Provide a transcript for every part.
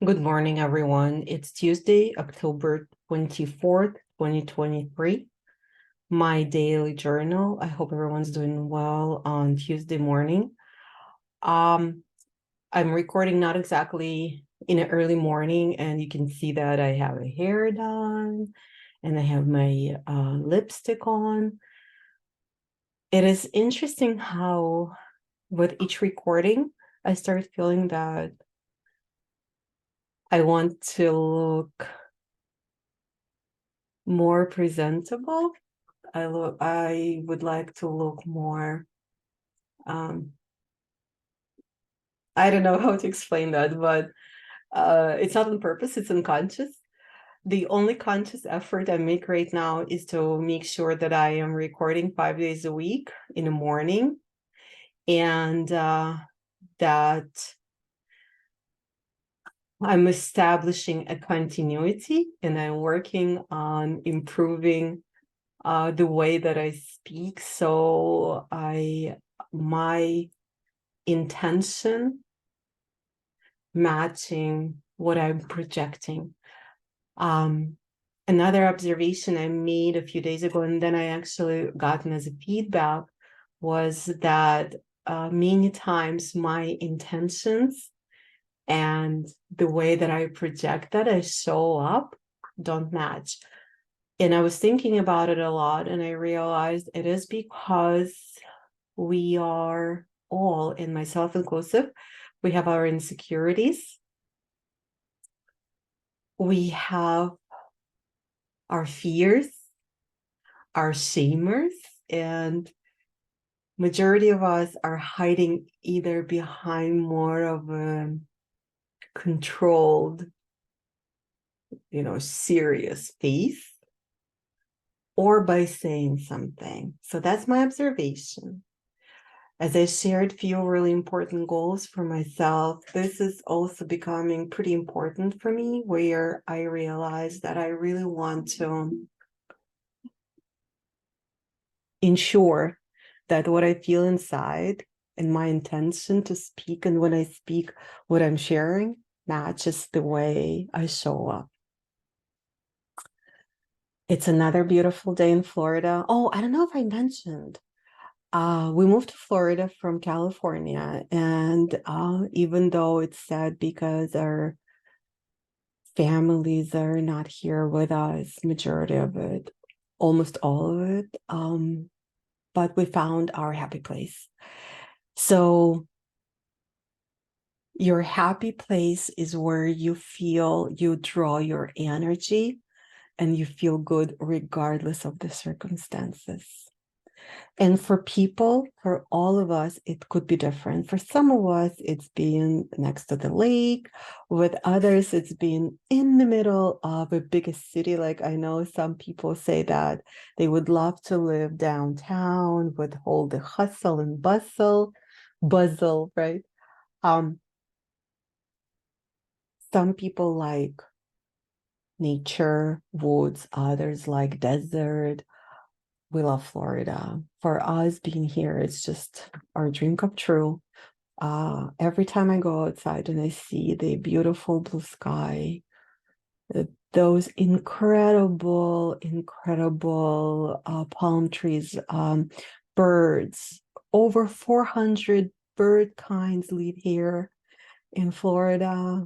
Good morning, everyone. It's Tuesday, October 24th, 2023. My daily journal. I hope everyone's doing well on Tuesday morning. I'm recording not exactly in the early morning, and you can see that I have a hair done and I have my lipstick on. It is interesting how with each recording, I start feeling that I want to look more presentable. I would like to look more, um, I don't know how to explain that, but it's not on purpose, it's unconscious. The only conscious effort I make right now is to make sure that I am recording 5 days a week in the morning, and that I'm establishing a continuity, and I'm working on improving the way that I speak. So my intention matching what I'm projecting. Another observation I made a few days ago, and then I actually gotten as a feedback, was that many times my intentions and the way that I project that I show up don't match. And I was thinking about it a lot, and I realized it is because we are all, and myself inclusive, we have our insecurities. We have our fears, our shamers, and majority of us are hiding either behind more of a controlled, serious face, or by saying something. So that's my observation. As I shared few really important goals for myself, this is also becoming pretty important for me, where I realize that I really want to ensure that what I feel inside and my intention to speak, and when I speak, what I'm sharing matches the way I show up. It's another beautiful day in Florida. Oh, I don't know if I mentioned, we moved to Florida from California, and even though it's sad because our families are not here with us, majority of it, almost all of it, but we found our happy place. So your happy place is where you feel you draw your energy and you feel good regardless of the circumstances. And for people, for all of us, it could be different. For some of us, it's being next to the lake. With others, it's being in the middle of a biggest city. Like I know some people say that they would love to live downtown with all the hustle and bustle, right? Some people like nature, woods, others like desert. We love Florida. For us, being here, it's just our dream come true. Every time I go outside and I see the beautiful blue sky, those incredible palm trees, birds, over 400 bird kinds live here in Florida.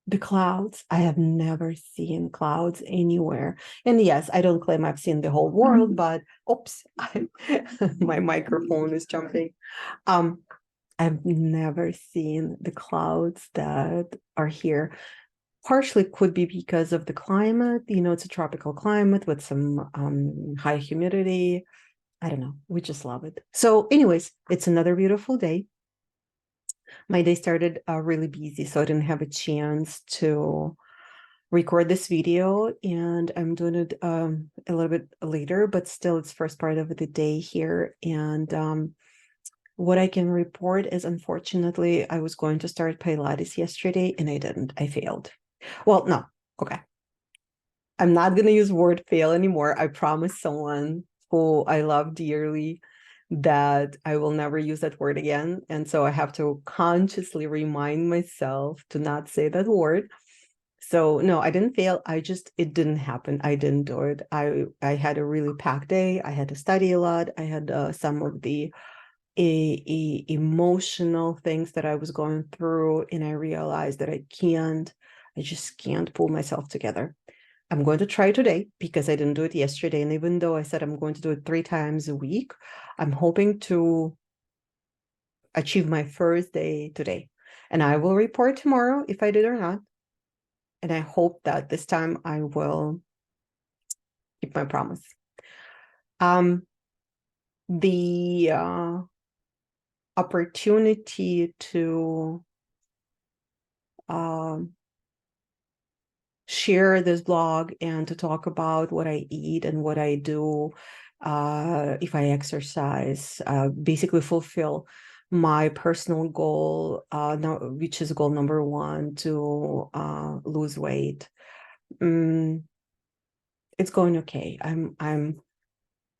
The clouds, I have never seen clouds anywhere. And yes, I don't claim I've seen the whole world, but oops, my microphone is jumping. I've never seen the clouds that are here. Partially could be because of the climate. It's a tropical climate with some high humidity. I don't know. We just love it. So anyways, it's another beautiful day. My day started really busy, so I didn't have a chance to record this video, and I'm doing it a little bit later, but still it's first part of the day here. And what I can report is, unfortunately, I was going to start Pilates yesterday and I didn't. I failed. Well, no, okay. I'm not going to use word fail anymore. I promised someone who I love dearly that I will never use that word again. And so I have to consciously remind myself to not say that word. So no, I didn't fail. It didn't happen. I didn't do it. I had a really packed day. I had to study a lot. I had some of the emotional things that I was going through, and I realized that I just can't pull myself together. I'm going to try today because I didn't do it yesterday. And even though I said I'm going to do it 3 times a week, I'm hoping to achieve my first day today. And I will report tomorrow if I did or not. And I hope that this time I will keep my promise. The opportunity to share this blog and to talk about what I eat and what I do, if I exercise, basically fulfill my personal goal, which is goal number 1, to lose weight. It's going okay. I'm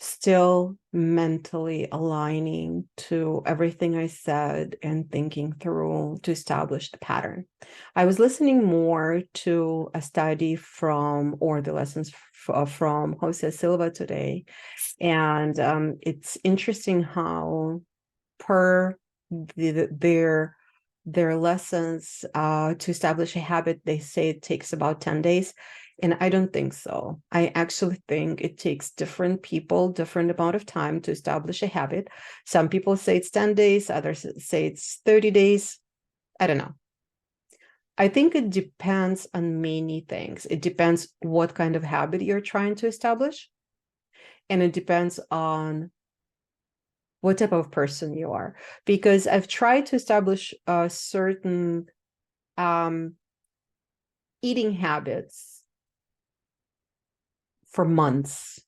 still mentally aligning to everything I said and thinking through to establish the pattern. I was listening more to a study or the lessons from Jose Silva today. And it's interesting how per their lessons to establish a habit, they say it takes about 10 days. And I don't think so. I actually think it takes different people, different amount of time to establish a habit. Some people say it's 10 days, others say it's 30 days. I don't know. I think it depends on many things. It depends what kind of habit you're trying to establish. And it depends on what type of person you are. Because I've tried to establish a certain eating habits for months,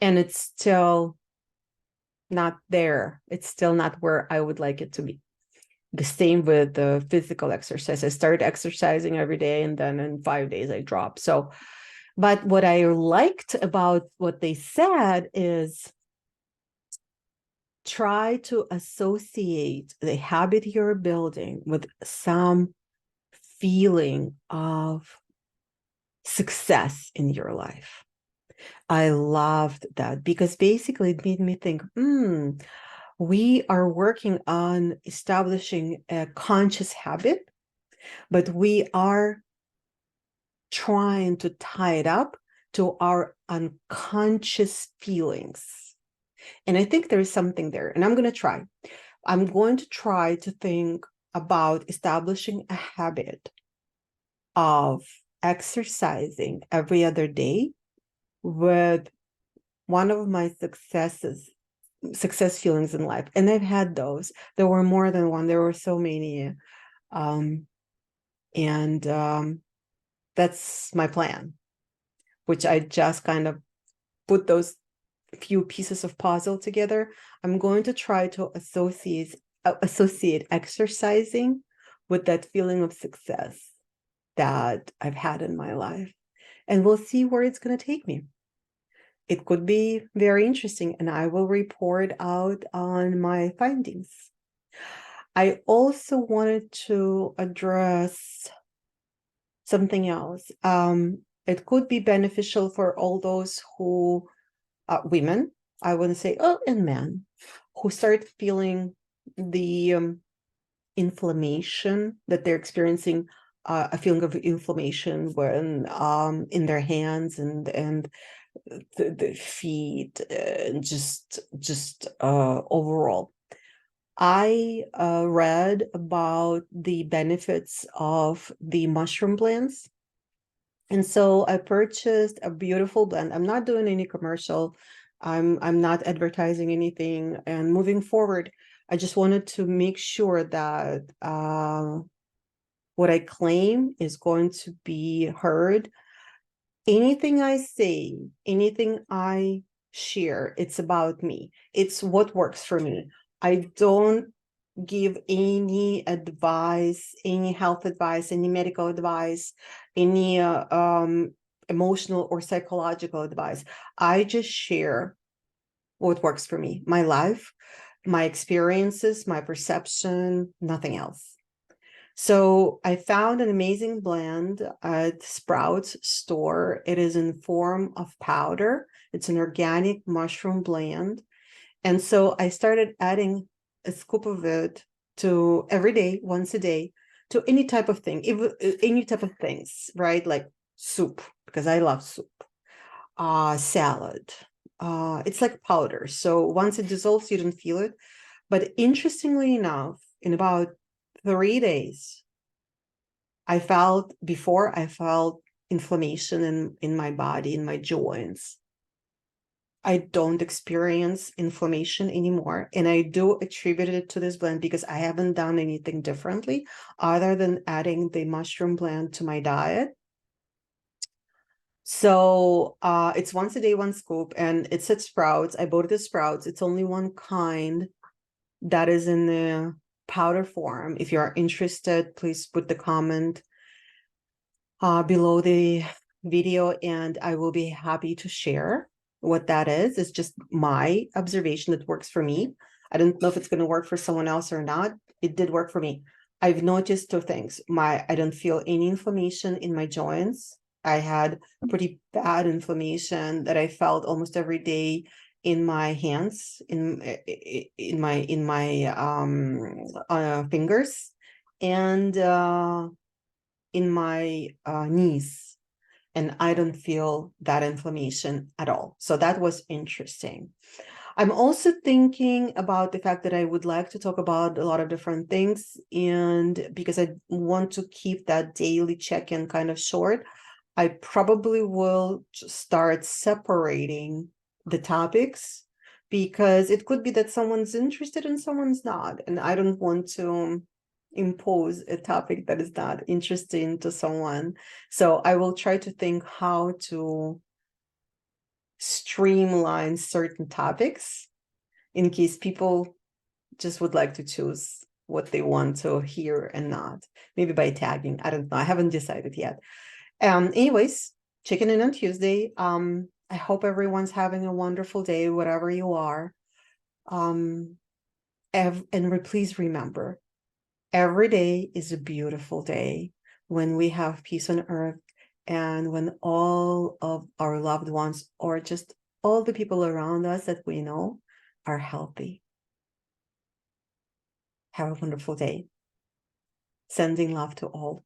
and it's still not there. It's still not where I would like it to be. The same with the physical exercise. I started exercising every day, and then in 5 days I dropped. So, but what I liked about what they said is try to associate the habit you're building with some feeling of success in your life. I loved that because basically it made me think, we are working on establishing a conscious habit, but we are trying to tie it up to our unconscious feelings. And I think there is something there, and I'm going to try. I'm going to try to think about establishing a habit of exercising every other day with one of my success feelings in life. And I've had those. There were more than one. There were so many. And that's my plan, which I just kind of put those few pieces of puzzle together. I'm going to try to associate exercising with that feeling of success that I've had in my life. And we'll see where it's going to take me. It could be very interesting, and I will report out on my findings. I also wanted to address something else. It could be beneficial for all those who, women, I wouldn't say, and men, who start feeling the inflammation that they're experiencing, a feeling of inflammation when in their hands and the feet, and just overall. I read about the benefits of the mushroom blends. And so I purchased a beautiful blend. I'm not doing any commercial. I'm not advertising anything. And moving forward, I just wanted to make sure that what I claim is going to be heard. Anything I say, anything I share, it's about me. It's what works for me. I don't give any advice, any health advice, any medical advice, any emotional or psychological advice. I just share what works for me, my life, my experiences, my perception, nothing else. So I found an amazing blend at Sprouts store. It is in form of powder. It's an organic mushroom blend. And so I started adding a scoop of it to every day, once a day, to any type of thing, any type of things, right? Like soup, because I love soup, salad. It's like powder. So once it dissolves, you don't feel it. But interestingly enough, in about 3 days, I felt inflammation in my body, in my joints. I don't experience inflammation anymore. And I do attribute it to this blend because I haven't done anything differently other than adding the mushroom blend to my diet. So it's once a day, one scoop, and it's at Sprouts. I bought it at Sprouts. It's only one kind that is in the powder form. If you are interested, please put the comment below the video, and I will be happy to share what that is. It's just my observation that works for me. I don't know if it's going to work for someone else or not. It did work for me. I've noticed two things. I don't feel any inflammation in my joints. I had pretty bad inflammation that I felt almost every day in my hands, in my fingers, and in my knees, and I don't feel that inflammation at all. So that was interesting. I'm also thinking about the fact that I would like to talk about a lot of different things, and because I want to keep that daily check-in kind of short, I probably will start separating the topics, because it could be that someone's interested and someone's not, and I don't want to impose a topic that is not interesting to someone. So I will try to think how to streamline certain topics in case people just would like to choose what they want to hear and not. Maybe by tagging, I don't know. I haven't decided yet. Anyways, chicken in on Tuesday. I hope everyone's having a wonderful day, whatever you are. And please remember, every day is a beautiful day when we have peace on earth and when all of our loved ones, or just all the people around us that we know, are healthy. Have a wonderful day. Sending love to all.